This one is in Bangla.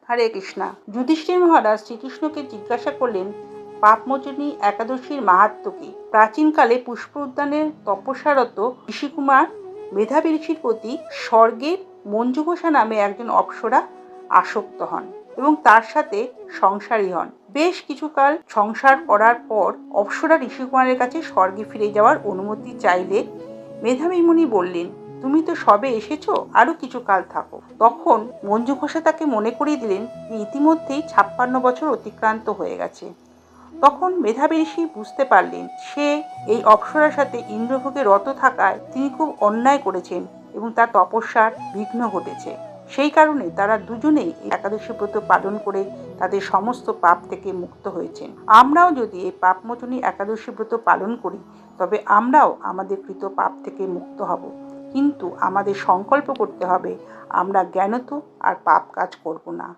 হরে কৃষ্ণা। যুধিষ্ঠির মহারাজ শ্রীকৃষ্ণকে জিজ্ঞাসা করলেন পাপমোচনী একাদশীর মাহাত্ম্য কি। প্রাচীনকালে পুষ্প উদ্যানের তপস্যারত ঋষিকুমার মেধাবী ঋষির প্রতি স্বর্গের মঞ্জুঘোষা নামে একজন অপ্সরা আসক্ত হন এবং তার সাথে সংসারী হন। বেশ কিছুকাল সংসার করার পর অপ্সরা ঋষিকুমারের কাছে স্বর্গে ফিরে যাওয়ার অনুমতি চাইলে মেধাবী মুনি বললেন, তুমি তো সবে এসেছো, আরো কিছু কাল থাকো। তখন মঞ্জু ঘোষা তাকে মনে করিয়ে দিলেন যে ইতিমধ্যেই 56 বছর অতিক্রান্ত হয়ে গেছে। তখন মেধাবী ঋষি বুঝতে পারলেন সে এই অপ্সরার সাথে ইন্দ্রভোগে রত থাকায় তিনি খুব অন্যায় করেছেন এবং তার তপস্যার বিঘ্ন ঘটেছে। সেই কারণে তারা দুজনেই একাদশী ব্রত পালন করে তাদের সমস্ত পাপ থেকে মুক্ত হয়েছেন। আমরাও যদি এই পাপমোচনী একাদশী ব্রত পালন করি তবে আমরাও আমাদের কৃত পাপ থেকে মুক্ত হব। কিন্তু আমাদের সংকল্প করতে হবে আমরা জ্ঞানত আর পাপ কাজ করব না।